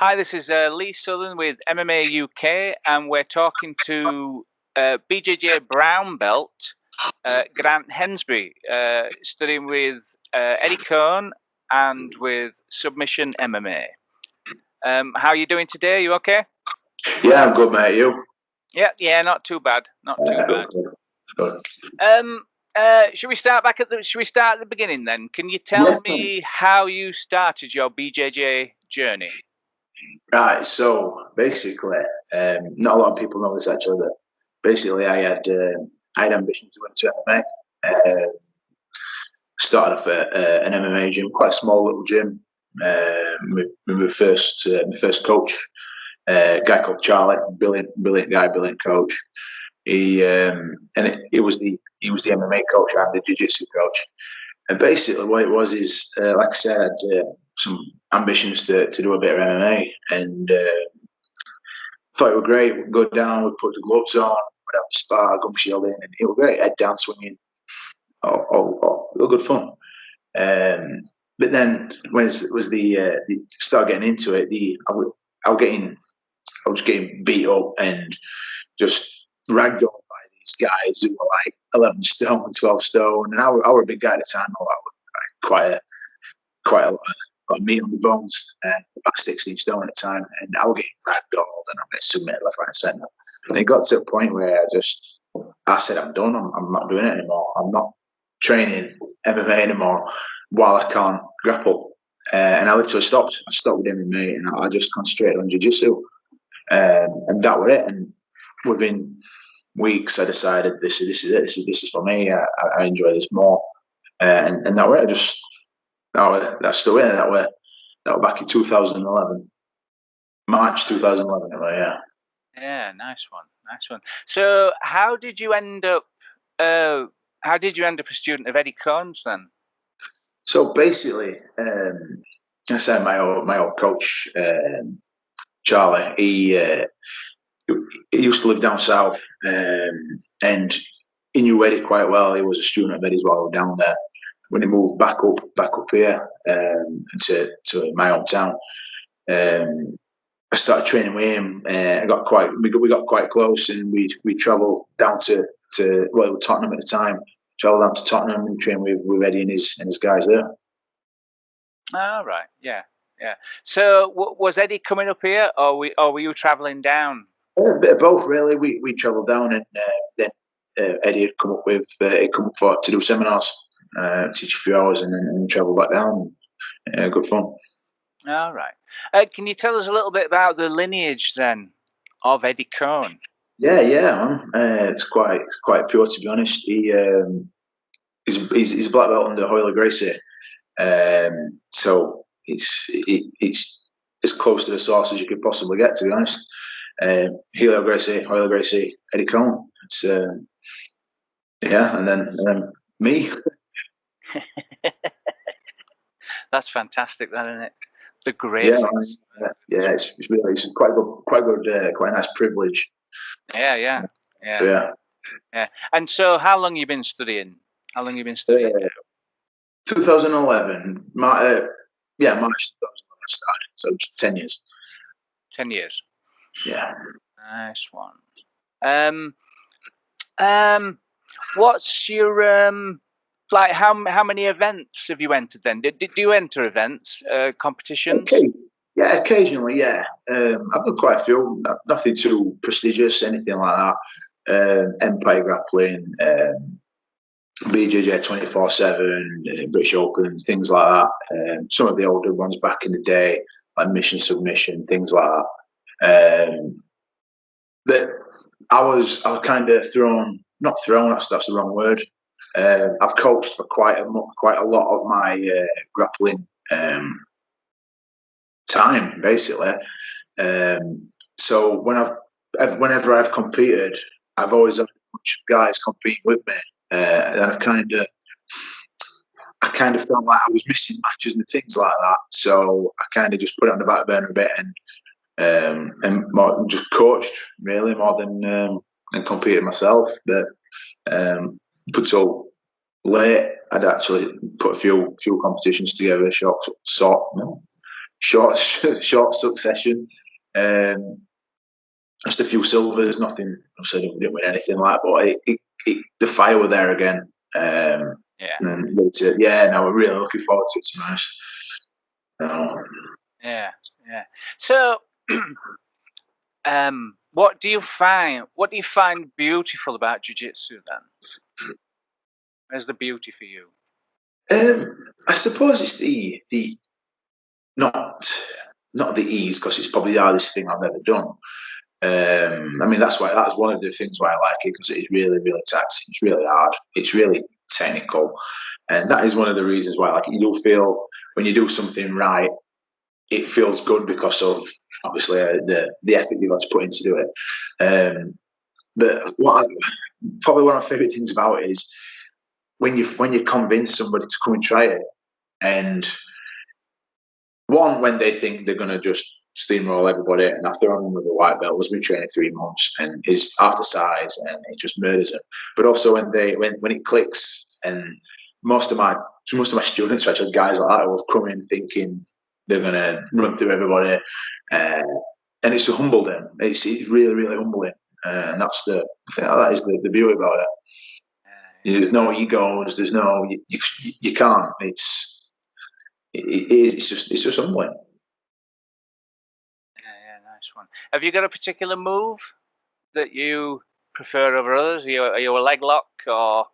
Hi, this is Lee Southern with MMA UK, and we're talking to BJJ brown belt Grant Hensby, studying with Eddie Cohn and with Submission MMA. How are you doing today? You okay? Yeah, I'm good, mate. You? Yeah, not too bad. Not too bad. Good. Should we start back Should we start at the beginning then? Can you tell me how you started your BJJ journey? Right, so basically, not a lot of people know this actually, but basically I had ambitions to go into MMA. Started off at an MMA gym, quite a small little gym. My first coach, a guy called Charlie, brilliant guy, brilliant coach. He was the MMA coach and the jiu-jitsu coach. And basically, what it was is, like I said, I had some ambitions to do a bit of MMA, and thought it was great. We'd go down, we'd put the gloves on, we'd have a spar, gum shield in, and it was great. Head down swinging, all good fun. But then when it was the start getting into it, I was getting beat up and just ragdolled by these guys who were like 11 stone, 12 stone, and I was a big guy at the time. I was quite a lot of meat on the bones, and about 16 stone at the time, and I was getting ragdolled and I'm getting submitted left, right, and centre. And it got to a point where I said, I'm done. I'm not doing it anymore. I'm not training MMA anymore while I can't grapple. And I literally stopped. I stopped with MMA and I just concentrated on jiu-jitsu. And that was it. And within weeks, I decided this is it. This is for me. I enjoy this more. And that was it. That's still it. That was back in 2011, March 2011. Yeah. Yeah, nice one. So, how did you end up a student of Eddie Cohn's then? So basically, I said my old coach, Charlie. He used to live down south, and he knew Eddie quite well. He was a student of Eddie's while we were down there. When he moved back up here to my hometown, I started training with him. We got quite close, and we travelled down to Tottenham at the time. Travelled down to Tottenham and trained with Eddie and his guys there. Oh, right, yeah. So was Eddie coming up here, or were you travelling down? A bit of both, really. We travelled down, and then Eddie had come up to do seminars, teach a few hours, and then travel back down. Good fun. All right. Can you tell us a little bit about the lineage then of Eddie Cohn? Yeah, man. It's quite pure, to be honest. He's a black belt under Hoyle Gracie, so it's as close to the source as you could possibly get, to be honest. Hoyle Gracie, Eddie Cohn. It's and then me. That's fantastic, then, isn't it? The grace. Yeah, it's quite good, quite a nice privilege. Yeah. So, yeah. And so, how long you been studying? 2011. March 2011 I started. So 10 years. 10 years. Yeah. Nice one. What's your like? How many events have you entered then? Did you enter events, competitions? Okay. Yeah, occasionally. Yeah, I've done quite a few. Nothing too prestigious, anything like that. Empire Grappling, BJJ 24/7, British Open, things like that. Some of the older ones back in the day, like Mission Submission, things like that. But I was kind of not thrown. That's the wrong word. I've coached for quite a lot of my grappling time, basically. So whenever I've competed, I've always had a bunch of guys competing with me, and I kind of felt like I was missing matches and things like that. So I kind of just put it on the back burner a bit and more just coached really more than competed myself. But so late, I'd actually put a few competitions together, short succession. Just a few silvers, nothing. Obviously, we didn't win anything like that, but the fire were there again. And no, we're really looking forward to it. It's nice. Yeah. So, what do you find beautiful about jiu-jitsu then? Where's the beauty for you? I suppose it's the not the ease, because it's probably the hardest thing I've ever done. I mean, that's one of the things why I like it, because it is really, really taxing. It's really hard. It's really technical, and that is one of the reasons why I like it. You do feel when you do something right, it feels good because of obviously the effort you've got to put into do it. But probably one of my favourite things about it is when you convince somebody to come and try it, and when they think they're going to just steamroll everybody, and I've thrown them with a white belt, was been training 3 months and is half the size, and it just murders them. But also when it clicks, and most of my students, actually guys like that, will come in thinking they're going to run through everybody, and it's humbled them. It's really, really humbling, and I think that is the beauty about it. There's no egos. There's no you can't. It's just humbling. Yeah, nice one. Have you got a particular move that you prefer over others? Are you a leg lock or?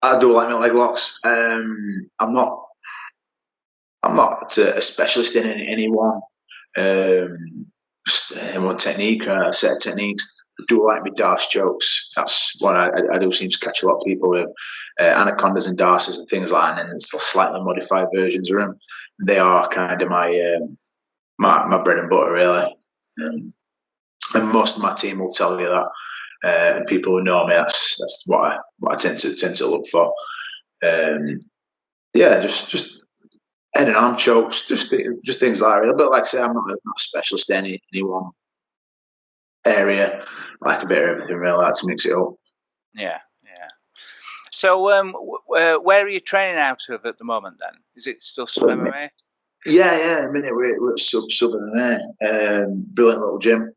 I do like my leg locks. I'm not a specialist in any one technique or a set of techniques. I do like my Darce chokes. That's what I do seem to catch a lot of people with. Anacondas and Darces and things like that, and it's slightly modified versions of them. They are kind of my bread and butter, really. And most of my team will tell you that. And people who know me, that's what I tend to look for. Just head and arm chokes, just things like that. But like I say, I'm not a specialist in any one area. I like a bit of everything, really. I like to mix it up. Yeah. So, where are you training out of at the moment? Then is it still sub MMA? Yeah. At the minute we're at sub MMA. Brilliant little gym.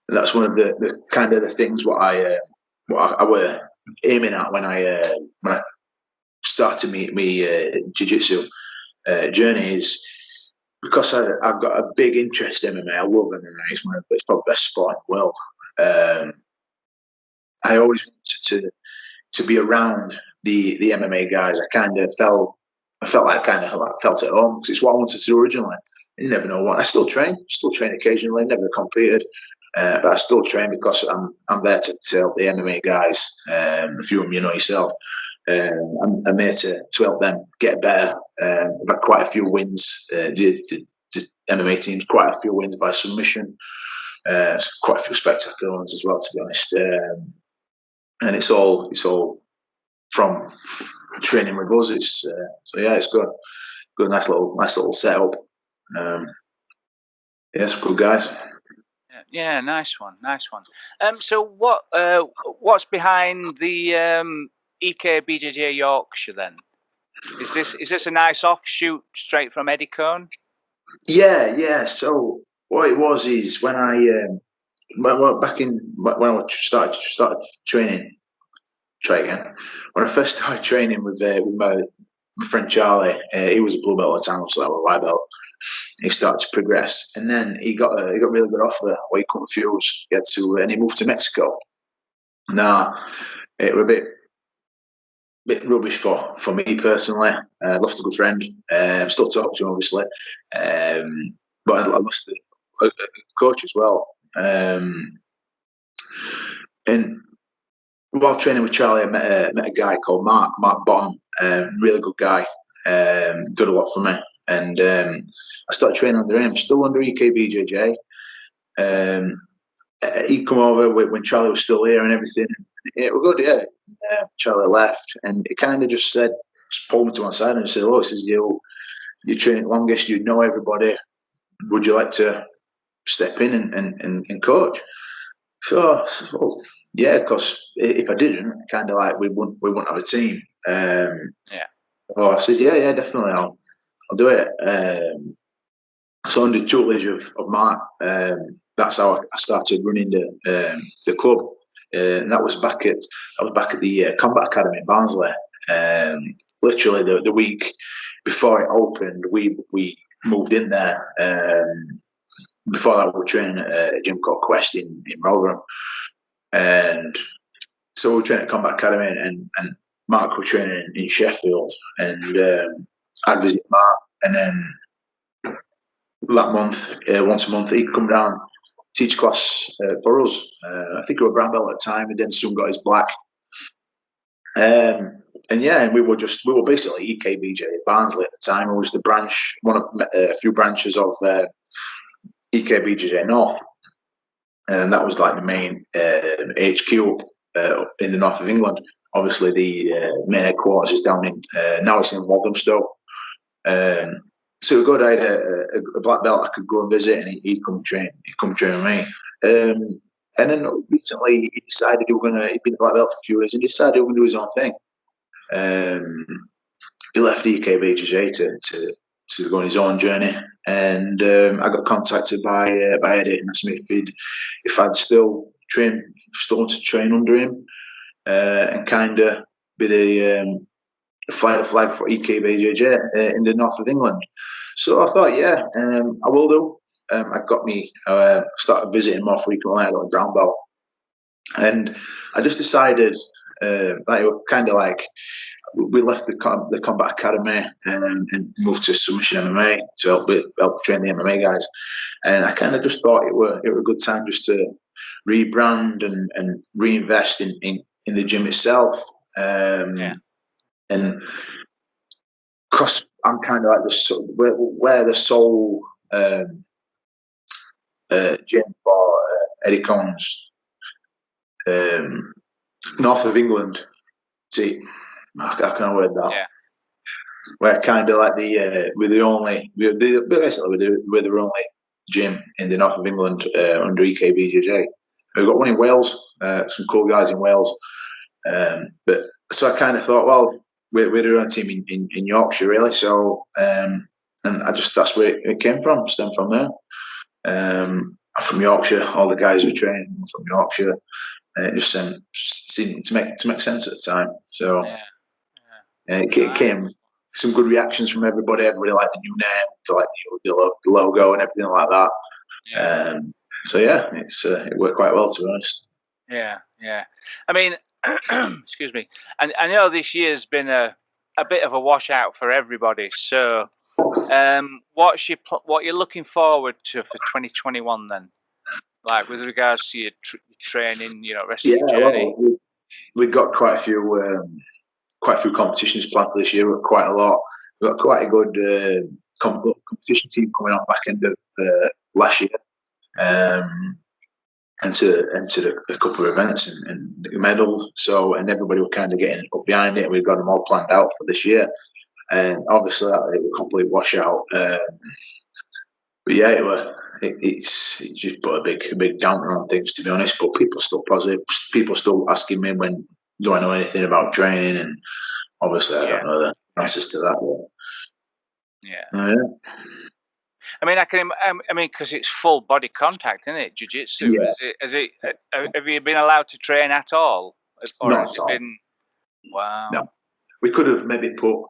That's one of the kind of the things what I were aiming at when I started me jiu-jitsu journey, is because I've got a big interest in MMA. I love MMA. It's probably the best sport in the world. I always wanted to be around the MMA guys. I felt like I felt at home, because it's what I wanted to do originally. You never know what. I still train occasionally. Never competed, but I still train because I'm there to help the MMA guys. A few of them you know yourself. I'm there to help them get better. I've had quite a few wins. Just MMA teams, quite a few wins by submission. Quite a few spectacular ones as well, to be honest. And it's all from training with us. It's good. Good, nice little setup. Yes, good guys. Yeah, nice one. So what's behind the EKBJJ Yorkshire then? Is this a nice offshoot straight from Eddie Cohn? Yeah. So what it was is when I started training. Try again. When I first started training with my friend Charlie, he was a blue belt at the time, so I was a white belt. He started to progress, and then he got a really good offer where he couldn't refuse. And he moved to Mexico. Now, it was a bit rubbish for me personally. I lost a good friend. Still talk to him, obviously, but I lost a coach as well. And while training with Charlie, I met a guy called Mark Bottom, really good guy, did a lot for me, and I started training under him, still under EKBJJ. He'd come over when Charlie was still here and everything. It was good, yeah. Charlie left, and he kind of just pulled me to one side and said, "Oh, this is you. You're training longest. You know everybody. Would you like to step in and coach?" So yeah, because if I didn't, kind of like we wouldn't have a team. Yeah. So I said, yeah, definitely. I'll do it. So under tutelage of Mark, that's how I started running the club. And that was back at the Combat Academy in Barnsley. Literally the week before it opened, we moved in there. Before that, we were training at a gym called Quest in Rotherham, and so we were training at Combat Academy, and Mark was training in Sheffield, and I'd visit Mark, and then that month, once a month, he'd come down, teach class for us. I think we were brown belt at the time, and then soon got his black. And yeah, and we were basically EKBJ Barnsley at the time. It was the branch, one of a few branches of EKBJJ North, and that was like the main HQ in the north of England. Obviously, the main headquarters is down in now it's in Walthamstow. So we got a black belt I could go and visit, and he'd come train. He'd come train with me. And then recently he decided he'd been a black belt for a few years, and decided he was going to do his own thing. He left EKBJJ to go on his own journey, and I got contacted by Eddie and asked me if I'd still want to train under him, and kind of be the fly the flag for EKBJJ in the north of England. So I thought, yeah, I will do. I got me started visiting more frequently. I got a brown belt, and I just decided that it was kind of like we left the Combat Academy and moved to Submission MMA to help train the MMA guys. And I kind of just thought it were a good time just to rebrand and reinvest in the gym itself. And because I'm kind of like where the sole gym for Eddie Cohn's north of England. See, how can I word that? Yeah. We're kind of like we're the only gym in the north of England under EKBJJ. We've got one in Wales, some cool guys in Wales. But so I kind of thought, well, we're the only team in Yorkshire, really. So, and that's where it came from, stemmed from there. I'm from Yorkshire. All the guys who train from Yorkshire. It just seemed to make sense at the time. So it came some good reactions from everybody. Everybody liked the new name, liked the logo and everything like that. Yeah. So yeah, it worked quite well, to be honest. Yeah. I mean, excuse me. And I know this year's been a bit of a washout for everybody. So, what you're looking forward to for 2021 then? Like with regards to your training, rest of your journey. Well, we've got quite a few competitions planned for this year. We've got quite a lot. We've got quite a good competition team coming on back end of last year. Entered a couple of events and medalled. So, and everybody were kind of getting up behind it. We've got them all planned out for this year. And obviously that it was a complete washout. But yeah, it's just put a big downer on things, to be honest. But people are still positive. People are still asking me when do I know anything about training, and obviously I don't know the answers to that. Yeah. I mean, because it's full body contact, isn't it? Jiu-jitsu. Yeah. Have you been allowed to train at all? Or Not at all. Wow. No. We could have maybe put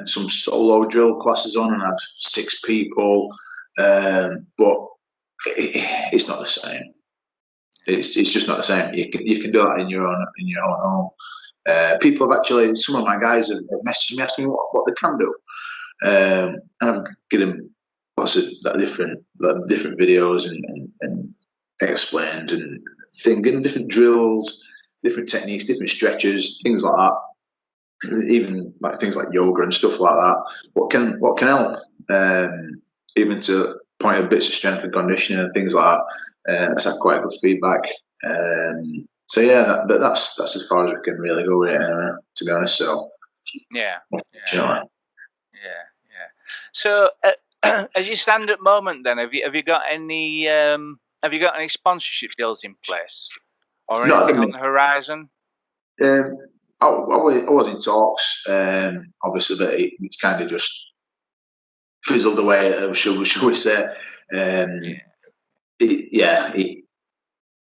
some solo drill classes on and had 6 people, but it's not the same. It's just not the same. You can do that in your own home. People have actually, some of my guys have messaged me asking what they can do, and I've given them lots of different videos and explained and thinking different drills, different techniques, different stretches, things like that. Even like things like yoga and stuff like that. What can help? Even to point out bits of strength and conditioning and things like that. That's had quite good feedback. So yeah, but that's as far as we can really go with it, to be honest. So yeah. So as you stand at the moment, then have you got any sponsorship deals in place or anything on the horizon? I was in talks, obviously, but it's kind of just fizzled away, shall we say.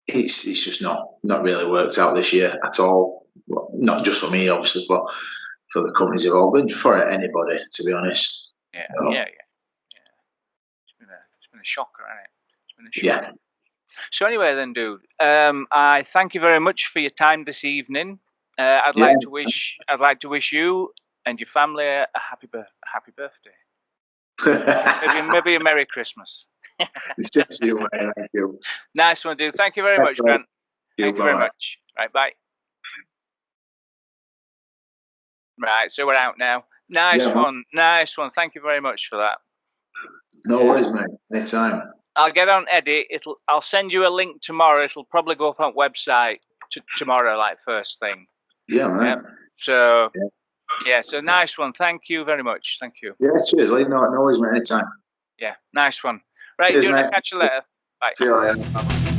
It's just not really worked out this year at all. Well, not just for me, obviously, but for the companies involved, and for anybody, to be honest. Yeah. It's been a shocker, hasn't it? It's been a shocker. Yeah. So anyway, then, dude, I thank you very much for your time this evening. I'd like to wish you and your family a happy birthday. maybe a Merry Christmas. Thank you. Nice one, dude. Thank you very much, Grant. Thank you very much. Right, bye. Right, so we're out now. Nice one. Thank you very much for that. No worries, mate. Anytime. I'll get on edit. I'll send you a link tomorrow. It'll probably go up on website tomorrow, like first thing. Yeah, man. Yeah. So so nice one. Thank you very much. Thank you. Yeah, cheers. No worries, mate. Anytime. Yeah, nice one. Right, cheers, dude, mate. I'll catch you later. Bye. See you later.